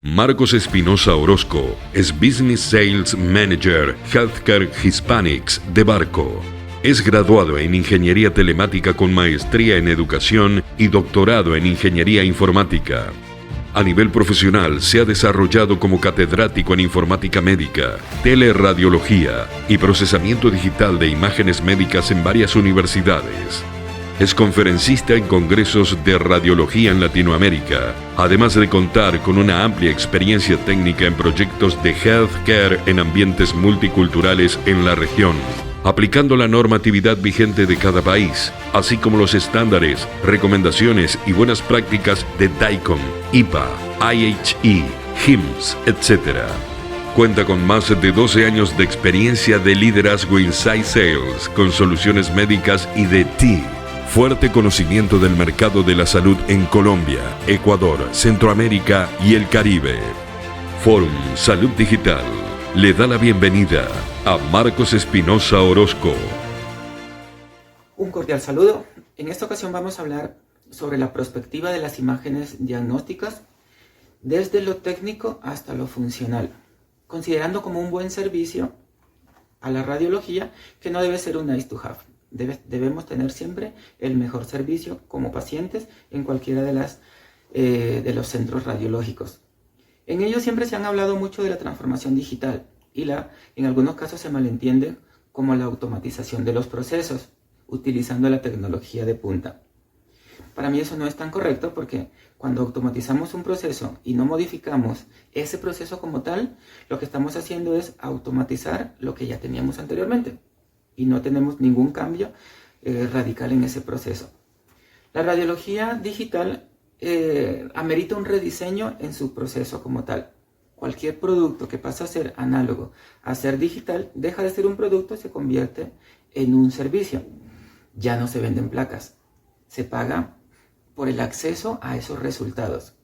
Marcos Espinosa Orozco es Business Sales Manager Healthcare Hispanics de Barco. Es graduado en Ingeniería Telemática con maestría en Educación y doctorado en Ingeniería Informática. A nivel profesional se ha desarrollado como catedrático en Informática Médica, Teleradiología y Procesamiento Digital de Imágenes Médicas en varias universidades. Es conferencista en congresos de radiología en Latinoamérica, además de contar con una amplia experiencia técnica en proyectos de healthcare en ambientes multiculturales en la región, aplicando la normatividad vigente de cada país, así como los estándares, recomendaciones y buenas prácticas de DICOM, IPA, IHE, HIMSS, etc. Cuenta con más de 12 años de experiencia de liderazgo Inside Sales con soluciones médicas y de TI. Fuerte conocimiento del mercado de la salud en Colombia, Ecuador, Centroamérica y el Caribe. Forum Salud Digital le da la bienvenida a Marcos Espinosa Orozco. Un cordial saludo. En esta ocasión vamos a hablar sobre la perspectiva de las imágenes diagnósticas desde lo técnico hasta lo funcional, considerando como un buen servicio a la radiología que no debe ser un nice to have. Debemos tener siempre el mejor servicio como pacientes en cualquiera de los centros radiológicos. En ellos siempre se han hablado mucho de la transformación digital y en algunos casos se malentiende como la automatización de los procesos utilizando la tecnología de punta. Para mí eso no es tan correcto porque cuando automatizamos un proceso y no modificamos ese proceso como tal, lo que estamos haciendo es automatizar lo que ya teníamos anteriormente. Y no tenemos ningún cambio radical en ese proceso. La radiología digital amerita un rediseño en su proceso como tal. Cualquier producto que pasa a ser análogo a ser digital deja de ser un producto y se convierte en un servicio. Ya no se venden placas, se paga por el acceso a esos resultados.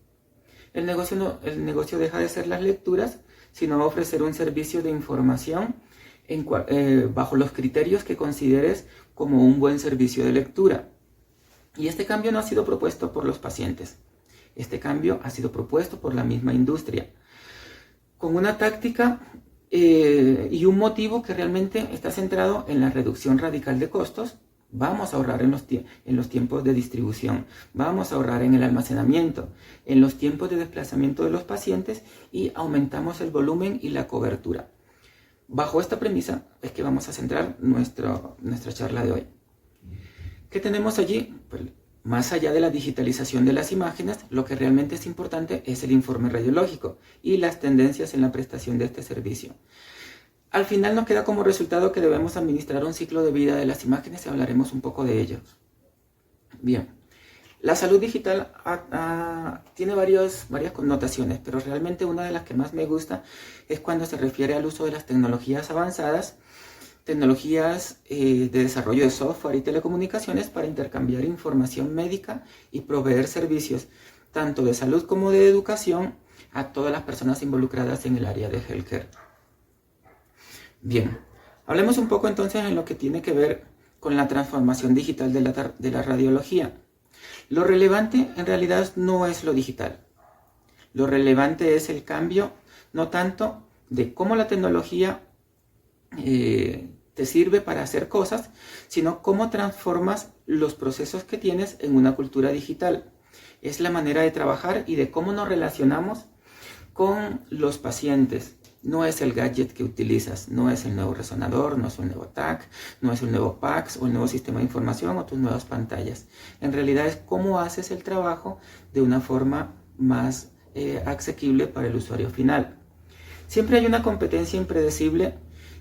El negocio deja de ser las lecturas, sino ofrecer un servicio de información bajo los criterios que consideres como un buen servicio de lectura. Y este cambio no ha sido propuesto por los pacientes. Este cambio ha sido propuesto por la misma industria, con una táctica y un motivo que realmente está centrado en la reducción radical de costos. Vamos a ahorrar en los tiempos de distribución, vamos a ahorrar en el almacenamiento, en los tiempos de desplazamiento de los pacientes y aumentamos el volumen y la cobertura. Bajo esta premisa es que vamos a centrar nuestra charla de hoy. ¿Qué tenemos allí? Pues, más allá de la digitalización de las imágenes, lo que realmente es importante es el informe radiológico y las tendencias en la prestación de este servicio. Al final nos queda como resultado que debemos administrar un ciclo de vida de las imágenes y hablaremos un poco de ellos. Bien, la salud digital tiene varias connotaciones, pero realmente una de las que más me gusta es cuando se refiere al uso de las tecnologías avanzadas, tecnologías de desarrollo de software y telecomunicaciones para intercambiar información médica y proveer servicios tanto de salud como de educación a todas las personas involucradas en el área de healthcare. Bien, hablemos un poco entonces en lo que tiene que ver con la transformación digital de la radiología. Lo relevante en realidad no es lo digital. Lo relevante es el cambio, no tanto de cómo la tecnología te sirve para hacer cosas, sino cómo transformas los procesos que tienes en una cultura digital. Es la manera de trabajar y de cómo nos relacionamos con los pacientes. No es el gadget que utilizas, no es el nuevo resonador, no es el nuevo TAC, no es el nuevo PACS o el nuevo sistema de información o tus nuevas pantallas. En realidad es cómo haces el trabajo de una forma más asequible para el usuario final. Siempre hay una competencia impredecible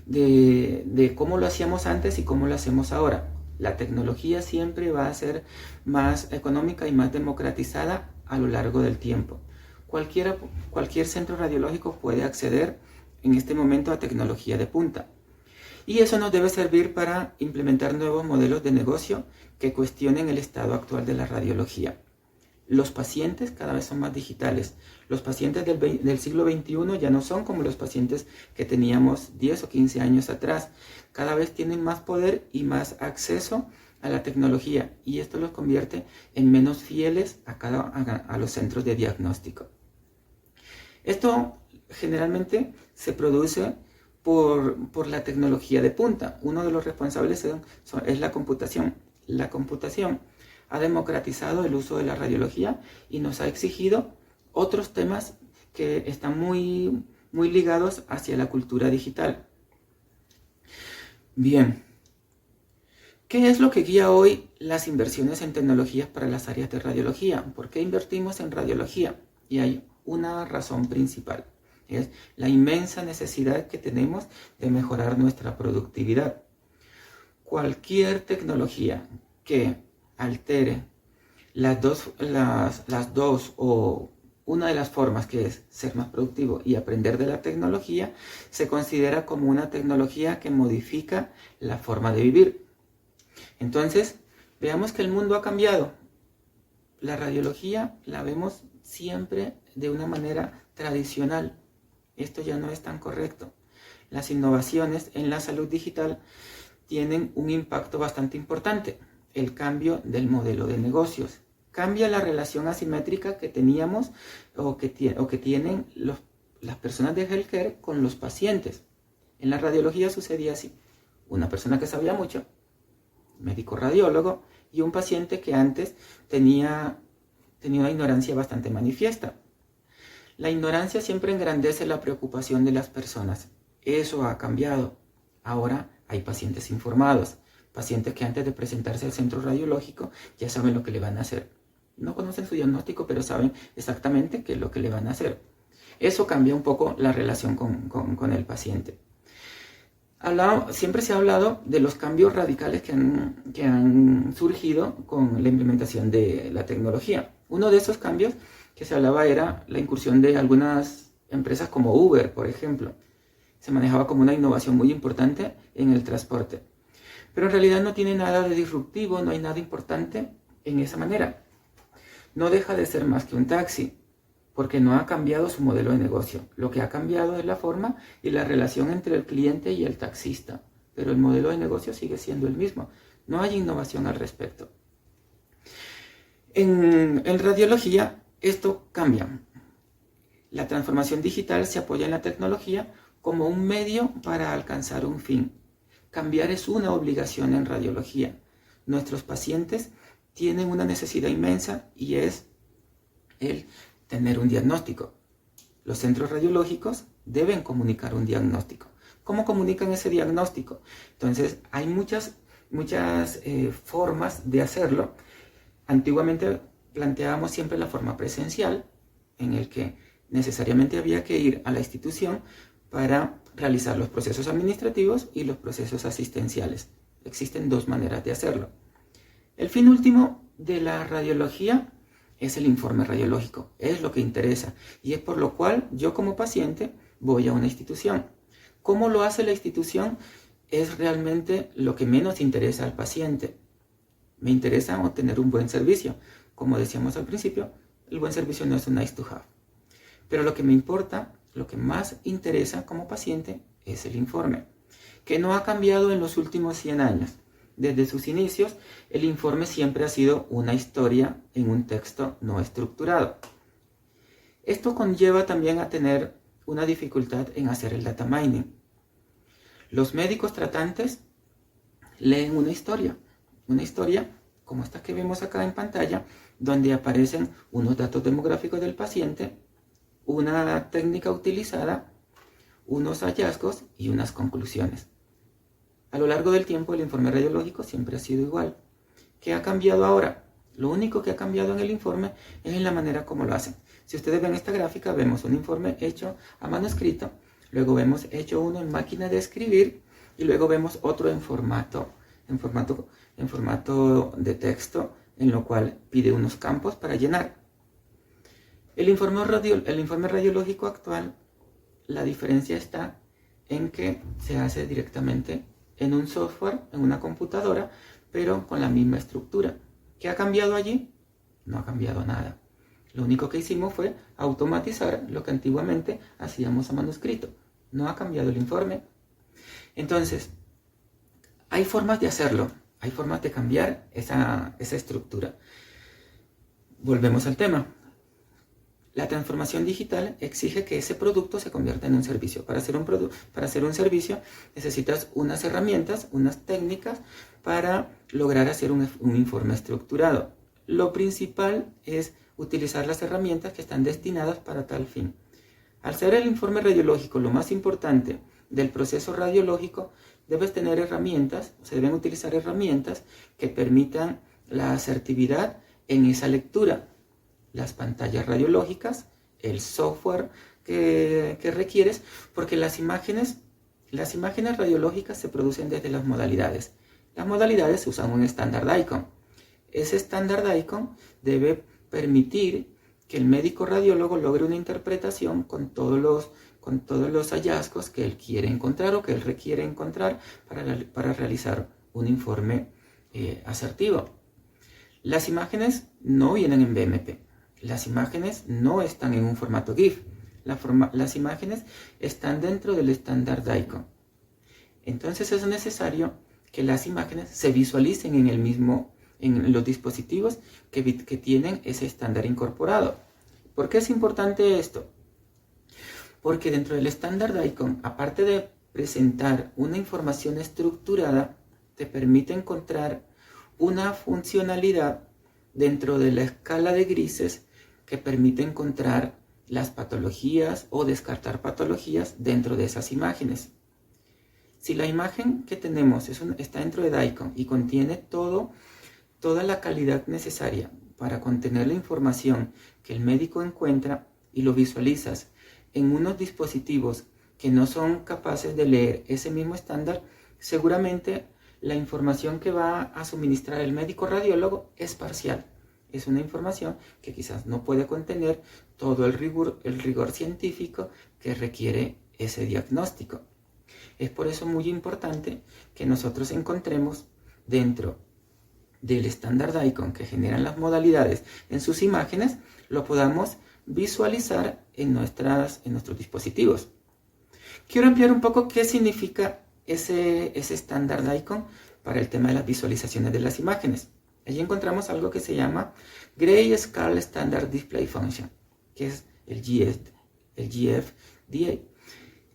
de cómo lo hacíamos antes y cómo lo hacemos ahora. La tecnología siempre va a ser más económica y más democratizada a lo largo del tiempo. Cualquier centro radiológico puede acceder en este momento a tecnología de punta. Y eso nos debe servir para implementar nuevos modelos de negocio que cuestionen el estado actual de la radiología. Los pacientes cada vez son más digitales. Los pacientes del siglo XXI ya no son como los pacientes que teníamos 10 o 15 años atrás. Cada vez tienen más poder y más acceso a la tecnología y esto los convierte en menos fieles a los centros de diagnóstico. Esto generalmente se produce por la tecnología de punta. Uno de los responsables es la computación. La computación ha democratizado el uso de la radiología y nos ha exigido otros temas que están muy ligados hacia la cultura digital. Bien, ¿qué es lo que guía hoy las inversiones en tecnologías para las áreas de radiología? ¿Por qué invertimos en radiología? Y hay una razón principal. Es la inmensa necesidad que tenemos de mejorar nuestra productividad. Cualquier tecnología que altere las dos o una de las formas, que es ser más productivo y aprender de la tecnología, se considera como una tecnología que modifica la forma de vivir. Entonces, veamos que el mundo ha cambiado. La radiología la vemos siempre de una manera tradicional. Esto ya no es tan correcto. Las innovaciones en la salud digital tienen un impacto bastante importante. El cambio del modelo de negocios. Cambia la relación asimétrica que teníamos o que tienen las personas de healthcare con los pacientes. En la radiología sucedía así. Una persona que sabía mucho, médico radiólogo, y un paciente que antes tenía una ignorancia bastante manifiesta. La ignorancia siempre engrandece la preocupación de las personas. Eso ha cambiado. Ahora hay pacientes informados, pacientes que antes de presentarse al centro radiológico ya saben lo que le van a hacer. No conocen su diagnóstico, pero saben exactamente qué es lo que le van a hacer. Eso cambia un poco la relación con el paciente. Siempre se ha hablado de los cambios radicales que han surgido con la implementación de la tecnología. Uno de esos cambios que se hablaba era la incursión de algunas empresas como Uber, por ejemplo. Se manejaba como una innovación muy importante en el transporte. Pero en realidad no tiene nada de disruptivo, no hay nada importante en esa manera. No deja de ser más que un taxi, porque no ha cambiado su modelo de negocio. Lo que ha cambiado es la forma y la relación entre el cliente y el taxista, pero el modelo de negocio sigue siendo el mismo. No hay innovación al respecto. En radiología esto cambia. La transformación digital se apoya en la tecnología como un medio para alcanzar un fin. Cambiar es una obligación en radiología. Nuestros pacientes tienen una necesidad inmensa y es el tener un diagnóstico. Los centros radiológicos deben comunicar un diagnóstico. ¿Cómo comunican ese diagnóstico? Entonces, hay muchas formas de hacerlo. Antiguamente planteábamos siempre la forma presencial, en el que necesariamente había que ir a la institución para realizar los procesos administrativos y los procesos asistenciales. Existen dos maneras de hacerlo. El fin último de la radiología es el informe radiológico, es lo que interesa y es por lo cual yo como paciente voy a una institución. ¿Cómo lo hace la institución? Es realmente lo que menos interesa al paciente. Me interesa obtener un buen servicio. Como decíamos al principio, el buen servicio no es un nice to have. Pero lo que me importa, lo que más interesa como paciente es el informe, que no ha cambiado en los últimos 100 años. Desde sus inicios, el informe siempre ha sido una historia en un texto no estructurado. Esto conlleva también a tener una dificultad en hacer el data mining. Los médicos tratantes leen una historia como esta que vemos acá en pantalla, donde aparecen unos datos demográficos del paciente, una técnica utilizada, unos hallazgos y unas conclusiones. A lo largo del tiempo el informe radiológico siempre ha sido igual. ¿Qué ha cambiado ahora? Lo único que ha cambiado en el informe es en la manera como lo hacen. Si ustedes ven esta gráfica, vemos un informe hecho a manuscrito, luego vemos hecho uno en máquina de escribir y luego vemos otro en formato de texto, en lo cual pide unos campos para llenar. El informe radiológico actual, la diferencia está en que se hace directamente en un software, en una computadora, pero con la misma estructura. ¿Qué ha cambiado allí? No ha cambiado nada. Lo único que hicimos fue automatizar lo que antiguamente hacíamos a manuscrito. No ha cambiado el informe. Entonces, hay formas de hacerlo, hay formas de cambiar esa estructura. Volvemos al tema. La transformación digital exige que ese producto se convierta en un servicio. Para hacer un servicio necesitas unas herramientas, unas técnicas para lograr hacer un informe estructurado. Lo principal es utilizar las herramientas que están destinadas para tal fin. Al ser el informe radiológico lo más importante del proceso radiológico, debes tener herramientas, se deben utilizar herramientas que permitan la asertividad en esa lectura. Las pantallas radiológicas, el software que requieres, porque las imágenes radiológicas se producen desde las modalidades. Las modalidades usan un estándar DICOM. Ese estándar DICOM debe permitir que el médico radiólogo logre una interpretación con todos los hallazgos que él quiere encontrar o que él requiere encontrar para realizar un informe asertivo. Las imágenes no vienen en BMP. Las imágenes no están en un formato GIF. Las imágenes están dentro del estándar DICOM. Entonces es necesario que las imágenes se visualicen en los dispositivos que tienen ese estándar incorporado. ¿Por qué es importante esto? Porque dentro del estándar DICOM, aparte de presentar una información estructurada, te permite encontrar una funcionalidad dentro de la escala de grises que permite encontrar las patologías o descartar patologías dentro de esas imágenes. Si la imagen que tenemos está dentro de DICOM y contiene toda la calidad necesaria para contener la información que el médico encuentra y lo visualizas en unos dispositivos que no son capaces de leer ese mismo estándar, seguramente la información que va a suministrar el médico radiólogo es parcial. Es una información que quizás no puede contener todo el rigor científico que requiere ese diagnóstico. Es por eso muy importante que nosotros encontremos dentro del estándar DICOM que generan las modalidades en sus imágenes, lo podamos visualizar en nuestros dispositivos. Quiero ampliar un poco qué significa ese estándar DICOM para el tema de las visualizaciones de las imágenes. Allí encontramos algo que se llama Grayscale Standard Display Function, que es el GFDA.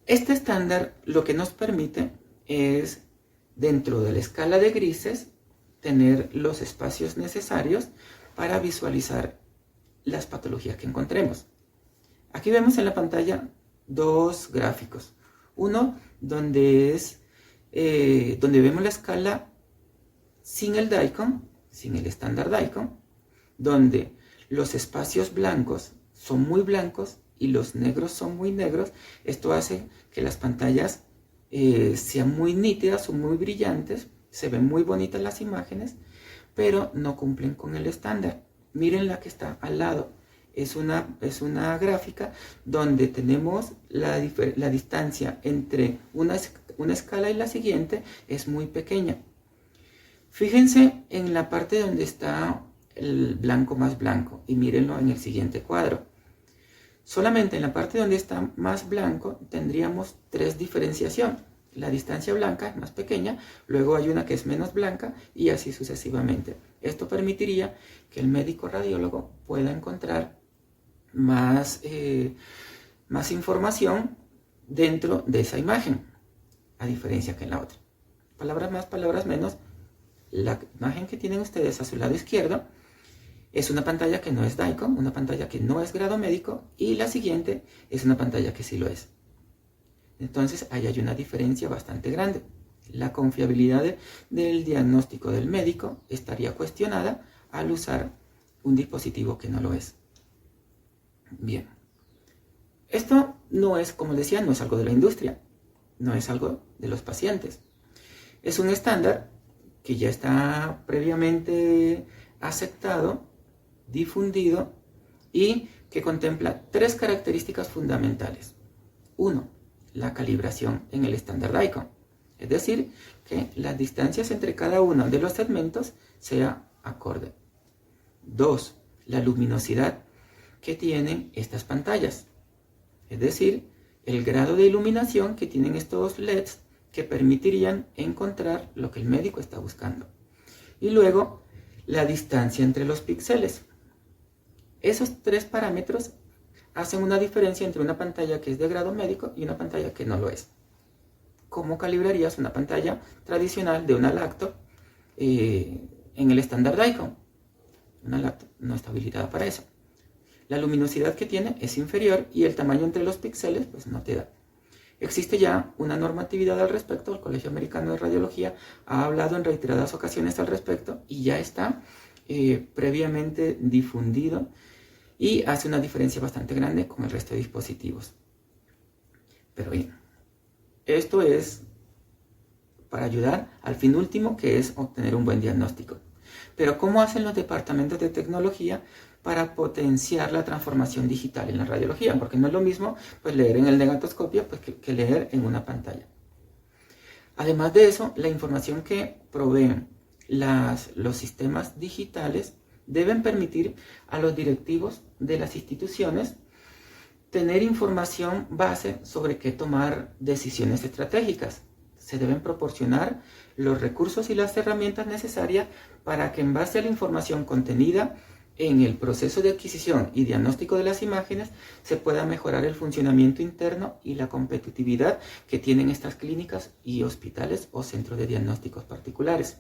Este estándar lo que nos permite es, dentro de la escala de grises, tener los espacios necesarios para visualizar las patologías que encontremos. Aquí vemos en la pantalla dos gráficos. Uno donde vemos la escala sin el DICOM, sin el estándar DICOM, donde los espacios blancos son muy blancos y los negros son muy negros. Esto hace que las pantallas sean muy nítidas o muy brillantes, se ven muy bonitas las imágenes, pero no cumplen con el estándar. Miren la que está al lado. Es una gráfica donde tenemos la distancia entre una escala y la siguiente es muy pequeña. Fíjense en la parte donde está el blanco más blanco y mírenlo en el siguiente cuadro. Solamente en la parte donde está más blanco tendríamos tres diferenciación. La distancia blanca es más pequeña, luego hay una que es menos blanca y así sucesivamente. Esto permitiría que el médico radiólogo pueda encontrar más información dentro de esa imagen, a diferencia que en la otra. Palabras más, palabras menos. La imagen que tienen ustedes a su lado izquierdo es una pantalla que no es DICOM, una pantalla que no es grado médico, y la siguiente es una pantalla que sí lo es. Entonces ahí hay una diferencia bastante grande. La confiabilidad del diagnóstico del médico estaría cuestionada al usar un dispositivo que no lo es. Bien, esto no es, como decía, no es algo de la industria, no es algo de los pacientes. Es un estándar que ya está previamente aceptado, difundido y que contempla tres características fundamentales. 1. La calibración en el estándar DICOM, es decir, que las distancias entre cada uno de los segmentos sea acorde. 2. La luminosidad que tienen estas pantallas, es decir, el grado de iluminación que tienen estos LEDs que permitirían encontrar lo que el médico está buscando. Y luego, la distancia entre los píxeles. Esos tres parámetros hacen una diferencia entre una pantalla que es de grado médico y una pantalla que no lo es. ¿Cómo calibrarías una pantalla tradicional de una laptop en el estándar Dicom? Una laptop no está habilitada para eso. La luminosidad que tiene es inferior y el tamaño entre los píxeles pues no te da. Existe ya una normatividad al respecto, el Colegio Americano de Radiología ha hablado en reiteradas ocasiones al respecto y ya está previamente difundido y hace una diferencia bastante grande con el resto de dispositivos. Pero bien, esto es para ayudar al fin último, que es obtener un buen diagnóstico. Pero ¿cómo hacen los departamentos de tecnología para potenciar la transformación digital en la radiología? Porque no es lo mismo pues, leer en el negatoscopio pues, que leer en una pantalla. Además de eso, la información que proveen los sistemas digitales deben permitir a los directivos de las instituciones tener información base sobre qué tomar decisiones estratégicas. Se deben proporcionar los recursos y las herramientas necesarias para que en base a la información contenida en el proceso de adquisición y diagnóstico de las imágenes se pueda mejorar el funcionamiento interno y la competitividad que tienen estas clínicas y hospitales o centros de diagnósticos particulares.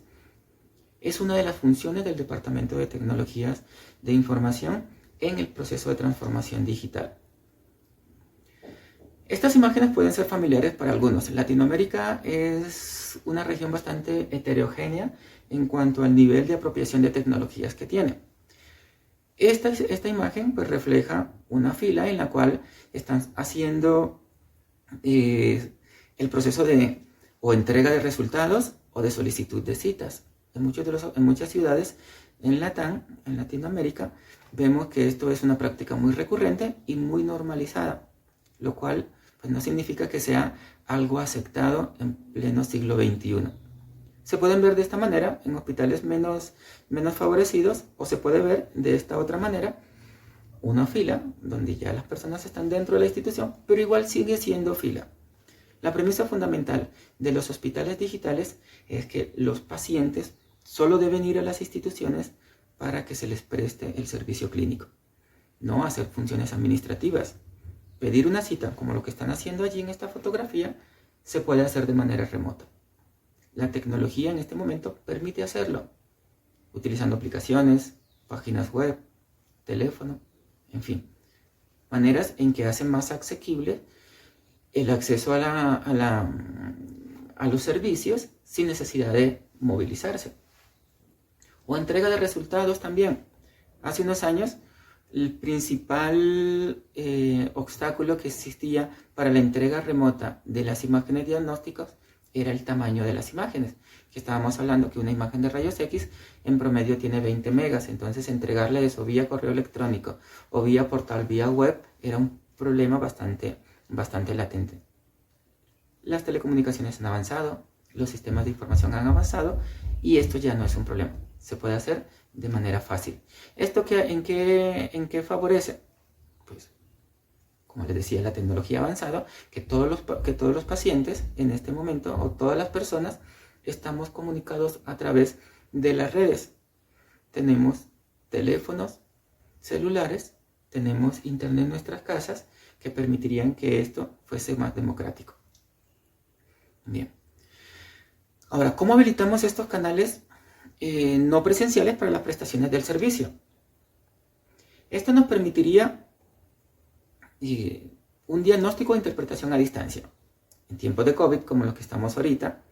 Es una de las funciones del Departamento de Tecnologías de Información en el proceso de transformación digital. Estas imágenes pueden ser familiares para algunos. Latinoamérica es una región bastante heterogénea en cuanto al nivel de apropiación de tecnologías que tiene. Esta imagen pues, refleja una fila en la cual están haciendo el proceso de o entrega de resultados o de solicitud de citas. En muchas ciudades en Latam, en Latinoamérica, vemos que esto es una práctica muy recurrente y muy normalizada, lo cual pues no significa que sea algo aceptado en pleno siglo XXI. Se pueden ver de esta manera en hospitales menos favorecidos o se puede ver de esta otra manera una fila donde ya las personas están dentro de la institución, pero igual sigue siendo fila. La premisa fundamental de los hospitales digitales es que los pacientes solo deben ir a las instituciones para que se les preste el servicio clínico, no hacer funciones administrativas. Pedir una cita, como lo que están haciendo allí en esta fotografía, se puede hacer de manera remota. La tecnología en este momento permite hacerlo, utilizando aplicaciones, páginas web, teléfono, en fin. Maneras en que hacen más asequible el acceso a los servicios sin necesidad de movilizarse. O entrega de resultados también. Hace unos años, el principal obstáculo que existía para la entrega remota de las imágenes diagnósticas era el tamaño de las imágenes, que estábamos hablando que una imagen de rayos X en promedio tiene 20 megas, entonces entregarle eso vía correo electrónico o vía portal, vía web, era un problema bastante latente. Las telecomunicaciones han avanzado, los sistemas de información han avanzado y esto ya no es un problema, se puede hacer de manera fácil. ¿Esto en qué favorece? Pues, como les decía, la tecnología ha avanzado, que todos los pacientes en este momento, o todas las personas, estamos comunicados a través de las redes. Tenemos teléfonos celulares, tenemos internet en nuestras casas, que permitirían que esto fuese más democrático. Bien. Ahora, ¿cómo habilitamos estos canales no presenciales para las prestaciones del servicio? Esto nos permitiría un diagnóstico e interpretación a distancia. En tiempos de COVID, como los que estamos ahorita,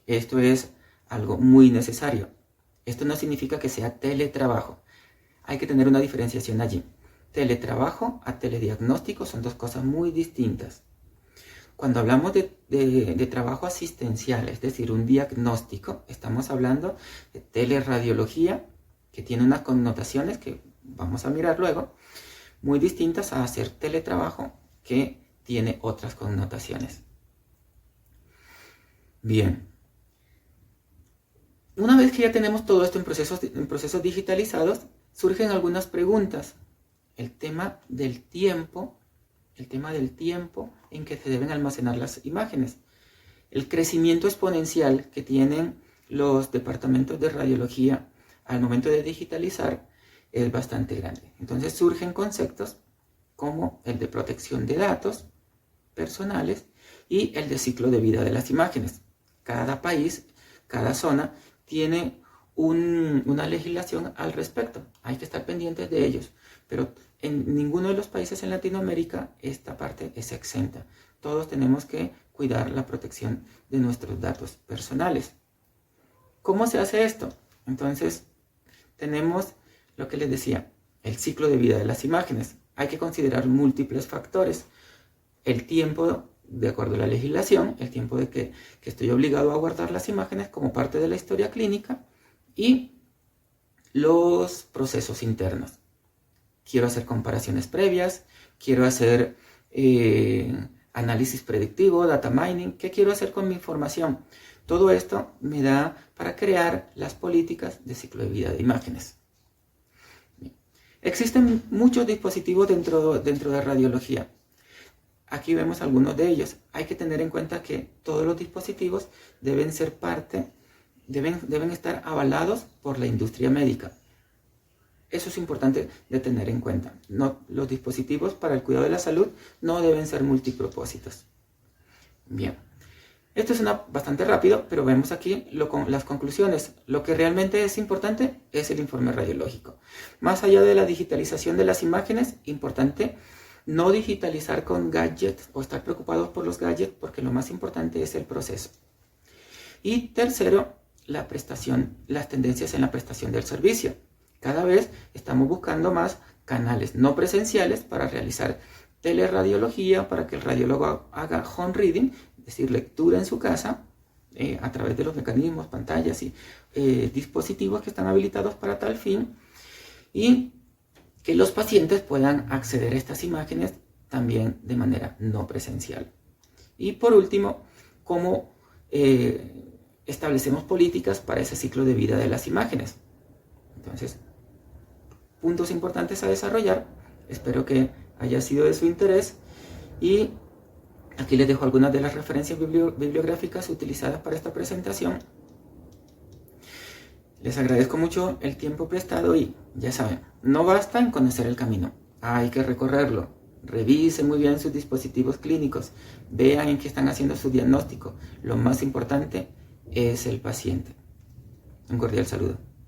esto es algo muy necesario. Esto no significa que sea teletrabajo. Hay que tener una diferenciación allí. Teletrabajo a telediagnóstico son dos cosas muy distintas. Cuando hablamos de trabajo asistencial, es decir, un diagnóstico, estamos hablando de teleradiología, que tiene unas connotaciones que vamos a mirar luego, muy distintas a hacer teletrabajo, que tiene otras connotaciones. Bien. Una vez que ya tenemos todo esto en procesos digitalizados, surgen algunas preguntas. El tema del tiempo en que se deben almacenar las imágenes. El crecimiento exponencial que tienen los departamentos de radiología al momento de digitalizar es bastante grande. Entonces surgen conceptos como el de protección de datos personales y el de ciclo de vida de las imágenes. Cada país, cada zona tiene una legislación al respecto. Hay que estar pendientes de ellos, pero en ninguno de los países en Latinoamérica esta parte es exenta. Todos tenemos que cuidar la protección de nuestros datos personales. ¿Cómo se hace esto? Entonces, tenemos lo que les decía, el ciclo de vida de las imágenes. Hay que considerar múltiples factores. El tiempo, de acuerdo a la legislación, el tiempo de que estoy obligado a guardar las imágenes como parte de la historia clínica y los procesos internos. Quiero hacer comparaciones previas, quiero hacer análisis predictivo, data mining. ¿Qué quiero hacer con mi información? Todo esto me da para crear las políticas de ciclo de vida de imágenes. Existen muchos dispositivos dentro de radiología. Aquí vemos algunos de ellos. Hay que tener en cuenta que todos los dispositivos deben ser deben estar avalados por la industria médica. Eso es importante de tener en cuenta. Los dispositivos para el cuidado de la salud no deben ser multipropósitos. Bien, esto es bastante rápido, pero vemos aquí las conclusiones. Lo que realmente es importante es el informe radiológico. Más allá de la digitalización de las imágenes, importante no digitalizar con gadgets o estar preocupados por los gadgets, porque lo más importante es el proceso. Y tercero, las tendencias en la prestación del servicio. Cada vez estamos buscando más canales no presenciales para realizar teleradiología, para que el radiólogo haga home reading, es decir, lectura en su casa, a través de los mecanismos, pantallas y dispositivos que están habilitados para tal fin, y que los pacientes puedan acceder a estas imágenes también de manera no presencial. Y por último, cómo establecemos políticas para ese ciclo de vida de las imágenes. Entonces, puntos importantes a desarrollar. Espero que haya sido de su interés y aquí les dejo algunas de las referencias bibliográficas utilizadas para esta presentación. Les agradezco mucho el tiempo prestado y ya saben, no basta en conocer el camino, hay que recorrerlo. Revisen muy bien sus dispositivos clínicos, vean en qué están haciendo su diagnóstico. Lo más importante es el paciente. Un cordial saludo.